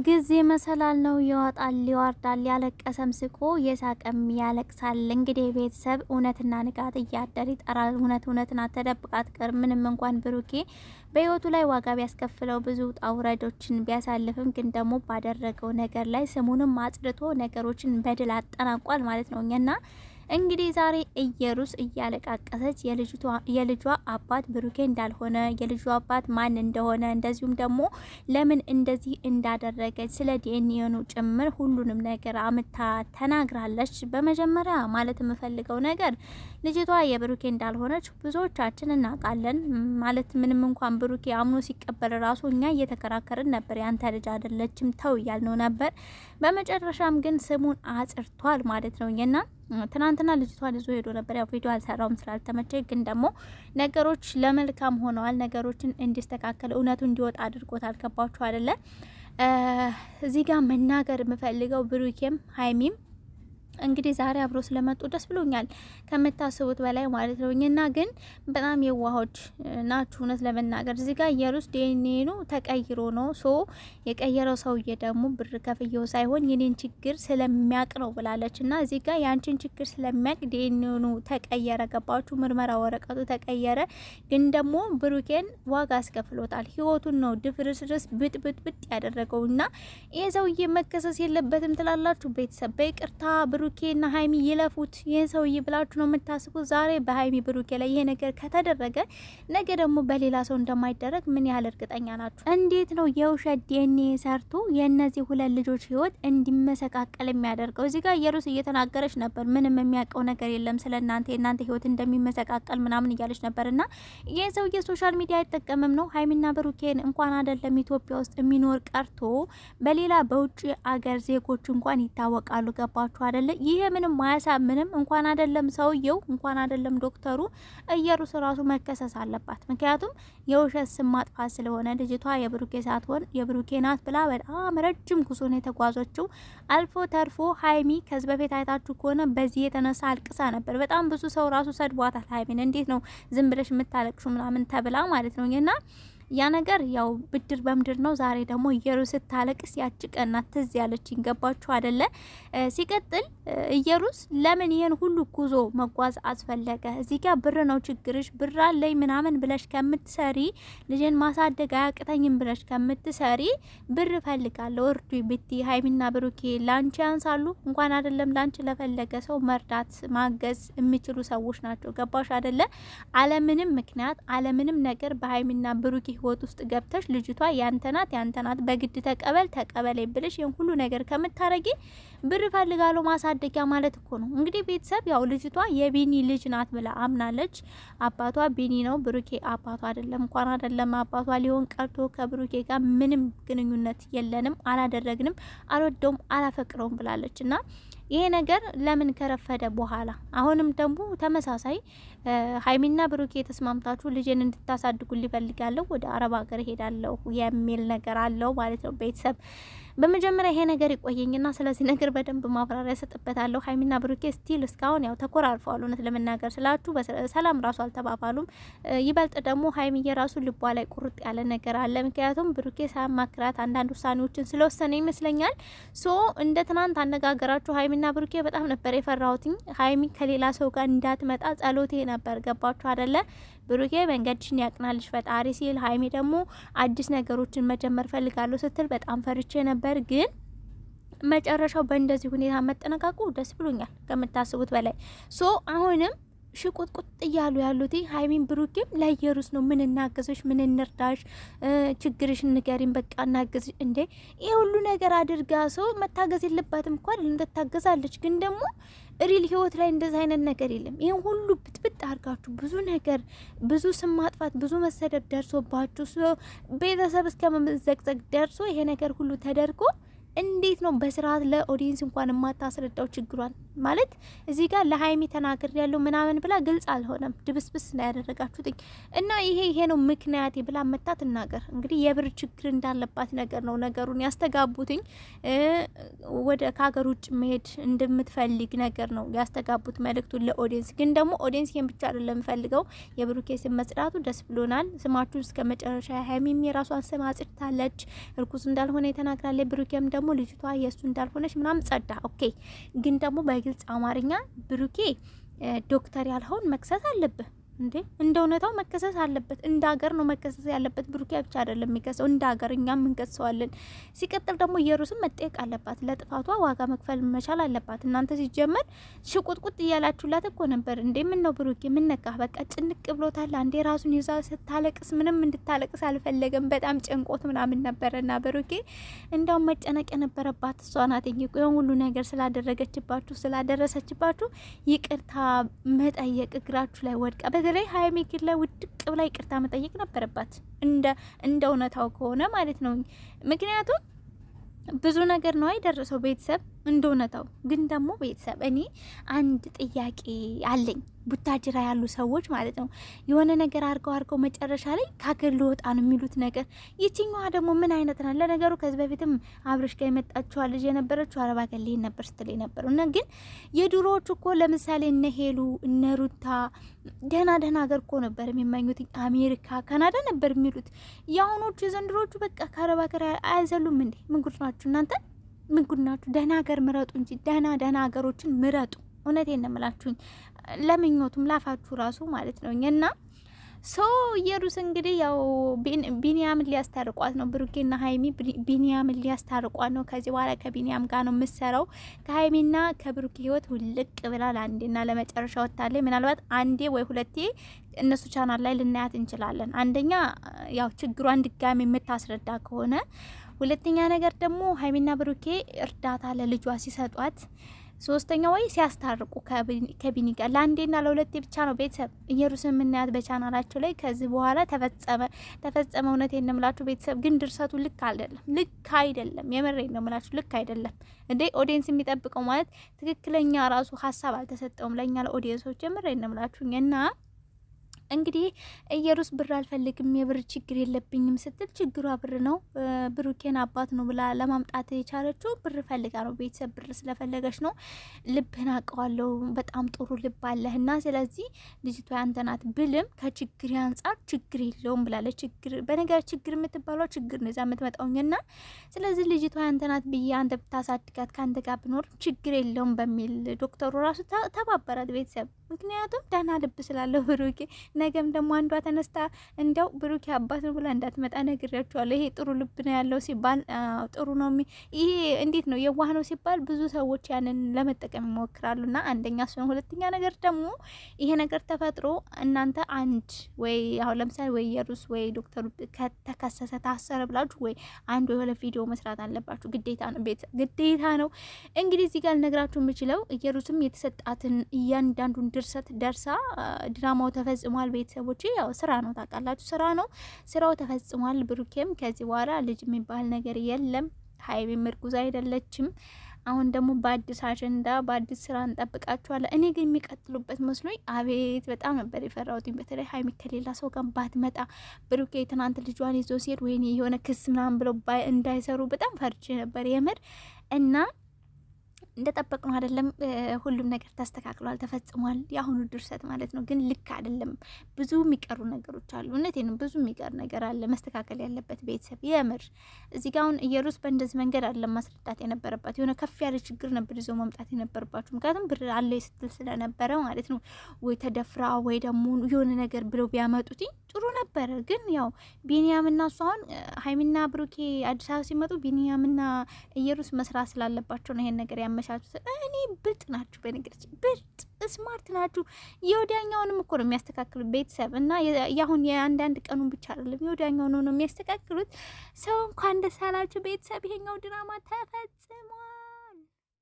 ጊዜ መሰላል ነው ይወጣል ይወርዳል ያለቀሰም ስቆ የሳቀም ያለቅሳል። እንግዲህ ቤተሰብ እውነትና ንጋት እያደር ይጠራል። እውነትን አትደብቅ አትቀር። ምንም እንኳን ብሩኬ በህይወቱ ላይ ዋጋ ቢያስከፍለው ብዙ ውጣ ውረዶችን ቢያሳልፍም ግን ደግሞ ባደረገው ነገር ላይ ስሙንም አጽድቶ ነገሮችን በድል አጠናቋል ማለት ነው እና እንግዲህ ዛሬ እየሩስ እያለቃቀሰች የልጇ አባት ብሩኬ እንዳልሆነ የልጇ አባት ማን እንደሆነ እንደዚሁም ደግሞ ለምን እንደዚህ እንዳደረገች ስለ ዲኤንኤኑ ጭምር ሁሉንም ነገር አምታ ተናግራለች። በመጀመሪያ ማለት የምፈልገው ነገር ልጅቷ የብሩኬ እንዳልሆነች ብዙዎቻችን እናውቃለን። ማለት ምንም እንኳን ብሩኬ አምኖ ሲቀበል ራሱ እኛ እየተከራከርን ነበር፣ ያንተ ልጅ አይደለችም ተው እያልነው ነበር። በመጨረሻም ግን ስሙን አጽርቷል ማለት ነው እና ትናንትና ልጅቷን ይዞ ሄዶ ነበር። ያው ቪዲዮ አልሰራውም ስላልተመቸ፣ ግን ደግሞ ነገሮች ለመልካም ሆነዋል። ነገሮችን እንዲስተካከል እውነቱ እንዲወጣ አድርጎታል። ገባችሁ አይደለ? እዚህ ጋር መናገር የምፈልገው ብሩኬም ሀይሚም እንግዲህ ዛሬ አብሮ ስለመጡ ደስ ብሎኛል ከምታስቡት በላይ ማለት ነው። እና ግን በጣም የዋሆች ናችሁ እውነት ለመናገር። እዚህ ጋር የሩስ ዲኤንኤ ተቀይሮ ነው የቀየረው ሰውዬ ደግሞ ብር ከፍየው ሳይሆን የኔን ችግር ስለሚያቅ ነው ብላለች። እና እዚህ ጋር ያንቺን ችግር ስለሚያቅ ዲኤንኤ ተቀየረ። ገባችሁ? ምርመራ ወረቀቱ ተቀየረ። ግን ደግሞ ብሩኬን ዋጋ አስከፍሎታል። ህይወቱን ነው ድፍርስርስ ብጥ ያደረገው። እና ይሄ ሰውዬ መከሰስ የለበትም ትላላችሁ ቤተሰብ? በይቅርታ ብሩኬና ሀይሚ ይለፉት ይሄን ሰውዬ ብላችሁ ነው የምታስቡት? ዛሬ በሀይሚ ብሩኬ ላይ ይሄ ነገር ከተደረገ ነገ ደግሞ በሌላ ሰው እንደማይደረግ ምን ያህል እርግጠኛ ናችሁ? እንዴት ነው የውሸት ዲኤንኤ ሰርቶ የእነዚህ ሁለት ልጆች ህይወት እንዲመሰቃቀል የሚያደርገው? እዚህ ጋር ኢየሩስ እየተናገረች ነበር። ምንም የሚያውቀው ነገር የለም ስለ እናንተ የእናንተ ህይወት እንደሚመሰቃቀል ምናምን እያለች ነበር። እና ይሄ ሰውዬ ሶሻል ሚዲያ አይጠቀምም ነው። ሀይሚና ብሩኬን እንኳን አይደለም ኢትዮጵያ ውስጥ የሚኖር ቀርቶ በሌላ በውጭ አገር ዜጎች እንኳን ይታወቃሉ። ገባችሁ አይደለ? ይሄ ምንም ማያሳምንም። እንኳን አይደለም ሰውየው እንኳን አይደለም ዶክተሩ ኢየሩስ ራሱ መከሰስ አለባት። ምክንያቱም የውሸት ስም ማጥፋት ስለሆነ ልጅቷ የብሩኬ ሳትሆን የብሩኬ ናት ብላ በጣም ረጅም ጉዞ ነው የተጓዘችው። አልፎ ተርፎ ሀይሚ ከዚህ በፊት አይታችሁ ከሆነ በዚህ የተነሳ አልቅሳ ነበር። በጣም ብዙ ሰው ራሱ ሰድቧታል። ሀይሚን እንዴት ነው ዝም ብለሽ የምታለቅሹ ምናምን ተብላ ማለት ነው እና ያ ነገር ያው ብድር በምድር ነው። ዛሬ ደግሞ ኢየሩስ ስታለቅስ ያጭ ቀና ትዝ ያለችኝ። ገባችሁ አይደለ? ሲቀጥል ኢየሩስ ለምን ይሄን ሁሉ ጉዞ መጓዝ አስፈለገ? እዚህ ጋር ብር ነው ችግርሽ፣ ብር አለኝ ምናምን ብለሽ ከምትሰሪ ልጅን ማሳደግ አያቅተኝም ብለሽ ከምትሰሪ ብር ፈልጋለሁ እርዱ ብቲ ሀይሚና ብሩኬ ላንቺ ያንሳሉ? እንኳን አይደለም ላንቺ ለፈለገ ሰው መርዳት ማገዝ የሚችሉ ሰዎች ናቸው። ገባሽ አይደለ? አለምንም ምክንያት አለምንም ነገር በሀይሚና ብሩኬ ህይወት ውስጥ ገብተሽ ልጅቷ ያንተናት በግድ ተቀበለኝ ብለሽ ይሄን ሁሉ ነገር ከምታረጊ ብር ፈልጋለሁ ማሳደጊያ ማለት እኮ ነው። እንግዲህ ቤተሰብ ያው ልጅቷ የቢኒ ልጅ ናት ብላ አምናለች። አባቷ ቢኒ ነው፣ ብሩኬ አባቷ አይደለም። እንኳን አይደለም አባቷ ሊሆን ቀርቶ ከብሩኬ ጋር ምንም ግንኙነት የለንም፣ አላደረግንም፣ አልወደውም፣ አላፈቅረውም ብላለች። እና ይሄ ነገር ለምን ከረፈደ በኋላ አሁንም ደግሞ ተመሳሳይ ሀይሚና ብሩኬ ተስማምታችሁ ልጅን እንድታሳድጉ ሊፈልጋለሁ ወደ አረብ ሀገር ሄዳለሁ የሚል ነገር አለው ማለት ነው ቤተሰብ። በመጀመሪያ ይሄ ነገር ይቆየኝና ስለዚህ ነገር በደንብ ማብራሪያ ሰጥበታለሁ። ሀይሚና ብሩኬ ስቲል እስካሁን ያው ተኮራርፈዋል። እውነት ለመናገር ስላችሁ ሰላም ራሱ አልተባባሉም። ይበልጥ ደግሞ ሀይሚዬ ራሱ ልቧ ላይ ቁርጥ ያለ ነገር አለ። ምክንያቱም ብሩኬ ሳያማክራት አንዳንድ ውሳኔዎችን ስለወሰነ ይመስለኛል። ሶ እንደ ትናንት አነጋገራችሁ ሀይሚና ብሩኬ በጣም ነበር የፈራሁትኝ። ሀይሚ ከሌላ ሰው ጋር እንዳትመጣ ጸሎቴ ነበር። ገባችሁ አይደለ? ብሩኬ መንገድሽን ያቅናልሽ ፈጣሪ ሲል፣ ሀይሚ ደግሞ አዲስ ነገሮችን መጀመር ፈልጋለሁ ስትል በጣም ፈርቼ ነበር። ግን መጨረሻው በእንደዚህ ሁኔታ መጠነቃቁ ደስ ብሎኛል ከምታስቡት በላይ። ሶ አሁንም ሽቁጥቁጥ እያሉ ያሉት ሀይሚን ብሩኬም ለኢየሩስ ነው። ምን እናገዝሽ፣ ምን እንርዳሽ፣ ችግርሽ ንገሪን፣ በቃ እናገዝሽ። እንዴ ይህ ሁሉ ነገር አድርጋ ሰው መታገዝ የለባትም እኮ አይደል? እንደታገዛለች። ግን ደግሞ ሪል ህይወት ላይ እንደዚህ አይነት ነገር የለም። ይህን ሁሉ ብጥብጥ አድርጋችሁ ብዙ ነገር ብዙ ስም ማጥፋት ብዙ መሰደብ ደርሶባችሁ ቤተሰብ እስከ መዘግዘግ ደርሶ ይሄ ነገር ሁሉ ተደርጎ እንዴት ነው በስርዓት ለኦዲየንስ እንኳን የማታስረዳው ችግሯን? ማለት እዚህ ጋር ለሀይሚ ተናገር ያለው ምናምን ብላ ግልጽ አልሆነም፣ ድብስብስ ነው ያደረጋችሁትኝ። እና ይሄ ነው ምክንያቴ ብላ መታ ትናገር። እንግዲህ የብር ችግር እንዳለባት ነገር ነው ነገሩን ያስተጋቡትኝ። ወደ ከሀገር ውጭ መሄድ እንደምትፈልግ ነገር ነው ያስተጋቡት መልእክቱን ለኦዲየንስ። ግን ደግሞ ኦዲየንስ ይሄን ብቻ አይደለም ፈልገው የብሩኬ ስም መጽዳቱ ደስ ብሎናል። ስማችሁን እስከ መጨረሻ ሀይሚም የራሷን ስም አጽድታለች፣ እርኩስ እንዳልሆነ የተናግራለች። ብሩኬም ደግሞ ልጅቷ የእሱ እንዳልሆነች ምናምን ጸዳ። ኦኬ። ግን ደግሞ በግልጽ አማርኛ ብሩኬ ዶክተር ያልኸውን መክሰስ አለብህ እንዴ? እንደ እውነታው መከሰስ አለበት። እንደ ሀገር ነው መከሰስ ያለበት። ብሩኬ ብቻ አይደለም የሚከሰው፣ እንደ ሀገር እኛም እንከሰዋለን። ሲቀጥል ደግሞ ኢየሩስም መጠየቅ አለባት። ለጥፋቷ ዋጋ መክፈል መቻል አለባት። እናንተ ሲጀመር ሽቁጥቁጥ እያላችሁላት እኮ ነበር እንዴ። ምን ነው ብሩኬ ምን ነካህ? በቃ ጭንቅ ብሎታል። አንዴ ራሱን ይዛ ስታለቅስ ምንም እንድታለቅስ አልፈለገም። በጣም ጨንቆት ምናምን ነበረና ብሩኬ እንዳውም መጨነቅ የነበረባት እሷ ናት። ሁሉ ነገር ስላደረገችባችሁ ስላደረሰችባችሁ ይቅርታ መጠየቅ እግራችሁ ላይ ወድቃ በተለይ ሀይሚ ኪር ላይ ውድቅ ብላ ይቅርታ መጠየቅ ነበረባት፣ እንደ እውነታው ከሆነ ማለት ነው። ምክንያቱም ብዙ ነገር ነው አይደረሰው ቤተሰብ እንደ እውነታው። ግን ደግሞ ቤተሰብ እኔ አንድ ጥያቄ አለኝ። ቡታጅራ ያሉ ሰዎች ማለት ነው የሆነ ነገር አርገው መጨረሻ ላይ ከሀገር ልወጣ ነው የሚሉት ነገር። ይችኛዋ ደግሞ ምን አይነት ናት? ለነገሩ ከዚህ በፊትም አብረሽ ጋር የመጣችዋ ልጅ የነበረችው አረብ ሀገር ላይ ነበር ስትል የነበረው እና ግን የድሮዎቹ እኮ ለምሳሌ እነ ሄሉ እነ ሩታ ደህና ሀገር እኮ ነበር የሚመኙት፣ አሜሪካ ካናዳ ነበር የሚሉት። የአሁኖቹ የዘንድሮቹ በቃ ከአረብ ሀገር አያዘሉም እንዴ? ምን ጉድ ናችሁ እናንተ? ምን ጉድ ናችሁ? ደህና ሀገር ምረጡ እንጂ ደህና ሀገሮችን ምረጡ። እውነቴን ነው የምላችሁኝ። ለምኞቱም ላፋችሁ ራሱ ማለት ነው። እና ኢየሩስ እንግዲህ ያው ቢኒያምን ሊያስታርቋት ነው። ብሩኬና ሀይሚ ቢኒያምን ሊያስታርቋት ነው። ከዚህ በኋላ ከቢኒያም ጋር ነው የምትሰራው። ከሀይሚና ከብሩኬ ህይወት ውልቅ ብላ ለአንዴና ለመጨረሻ ወጥታለች። ምናልባት አንዴ ወይ ሁለቴ እነሱ ቻናል ላይ ልናያት እንችላለን። አንደኛ ያው ችግሯን ድጋሚ የምታስረዳ ከሆነ፣ ሁለተኛ ነገር ደግሞ ሀይሚና ብሩኬ እርዳታ ለልጇ ሲሰጧት፣ ሶስተኛ ወይ ሲያስታርቁ ከቢኒ ጋር ለአንዴና ለሁለቴ ብቻ ነው ቤተሰብ ኢየሩስ የምናያት በቻናላቸው ላይ። ከዚህ በኋላ ተፈጸመ። እውነቴን ነው የምላችሁ ቤተሰብ። ግን ድርሰቱ ልክ አይደለም። የምሬን ነው የምላችሁ ልክ አይደለም እንዴ። ኦዲየንስ የሚጠብቀው ማለት ትክክለኛ ራሱ ሀሳብ አልተሰጠውም ለእኛ ለኦዲየንሶች። የምሬን ነው የምላችሁ እና እንግዲህ ኢየሩስ ብር አልፈልግም የብር ችግር የለብኝም ስትል ችግሯ ብር ነው። ብሩኬን አባት ነው ብላ ለማምጣት የቻለችው ብር ፈልጋ ነው። ቤተሰብ ብር ስለፈለገች ነው። ልብህን አውቀዋለሁ፣ በጣም ጥሩ ልብ አለህና ስለዚህ ልጅቷ ያንተ ናት ብልም ከችግር አንጻር ችግር የለውም ብላለች። በነገር ችግር የምትባለው ችግር ነው እዛ የምትመጣውኝና ስለዚህ ልጅቷ ያንተ ናት ብዬ አንተ ብታሳድጋት ከአንተ ጋር ብኖር ችግር የለውም በሚል ዶክተሩ ራሱ ተባበራት ቤተሰብ። ምክንያቱም ደህና ልብ ስላለው ብሩኬ ነገም ደግሞ አንዷ ተነስታ እንደው ብሩኬ አባት ነው ብላ እንዳትመጣ ነግሬያቸዋለሁ። ይሄ ጥሩ ልብ ነው ያለው ሲባል ጥሩ ነው። ይሄ እንዴት ነው የዋህ ነው ሲባል ብዙ ሰዎች ያንን ለመጠቀም ይሞክራሉና አንደኛ እሱ ነው። ሁለተኛ ነገር ደግሞ ይሄ ነገር ተፈጥሮ እናንተ አንድ ወይ አሁን ለምሳሌ ወይ ኢየሩስ ወይ ዶክተሩ ከተከሰሰ ታሰረ ብላችሁ ወይ አንድ ወይ ሁለት ቪዲዮ መስራት አለባችሁ። ግዴታ ነው። እንግዲህ እዚህ ጋር ልነግራችሁ የምችለው ኢየሩስም የተሰጣትን እያንዳንዱን ድርሰት ደርሳ ድራማው ተፈጽሟል። ቤተሰቦች ያው ስራ ነው ታውቃላችሁ፣ ስራ ነው። ስራው ተፈጽሟል። ብሩኬም ከዚህ በኋላ ልጅ የሚባል ነገር የለም። ሀይሚም እርጉዝ አይደለችም። አሁን ደግሞ በአዲስ አጀንዳ በአዲስ ስራ እንጠብቃችኋለን። እኔ ግን የሚቀጥሉበት መስሎኝ አቤት በጣም ነበር የፈራሁት። በተለይ ሀይሚ ከሌላ ሰው ጋር ባትመጣ፣ ብሩኬ ትናንት ልጇን ይዞ ሲሄድ ወይኔ የሆነ ክስ ምናምን ብለው እንዳይሰሩ በጣም ፈርቼ ነበር የምር እና እንደጠበቅ ነው አይደለም። ሁሉም ነገር ተስተካክሏል፣ ተፈጽሟል። የአሁኑ ድርሰት ማለት ነው። ግን ልክ አይደለም። ብዙ የሚቀሩ ነገሮች አሉ። እውነቴን ነው። ብዙ የሚቀር ነገር አለ መስተካከል ያለበት ቤተሰብ። የምር እዚህ ጋር አሁን ኢየሩስ በእንደዚህ መንገድ አይደለም ማስረዳት የነበረባት። የሆነ ከፍ ያለ ችግር ነበር ይዞ መምጣት የነበረባችሁ። ምክንያቱም ብር አለ ስትል ስለነበረ ማለት ነው። ወይ ተደፍራ ወይ ደግሞ የሆነ ነገር ብለው ቢያመጡት ጥሩ ነበረ። ግን ያው ቢኒያምና እሱ አሁን ሀይሚና ብሩኬ አዲስ አበባ ሲመጡ ቢኒያምና ኢየሩስ መስራት ስላለባቸው ነው ይሄን ነገር ያመሻቹት። እኔ ብልጥ ናችሁ፣ በነገራችን ብልጥ ስማርት ናችሁ። የወዲያኛውንም እኮ ነው የሚያስተካክሉት ቤተሰብ እና ያሁን የአንዳንድ ቀኑን ብቻ አይደለም የወዲያኛውን ነው የሚያስተካክሉት። ሰው እንኳን ደስ አላችሁ ቤተሰብ። ይሄኛው ድራማ ተፈጽሟል።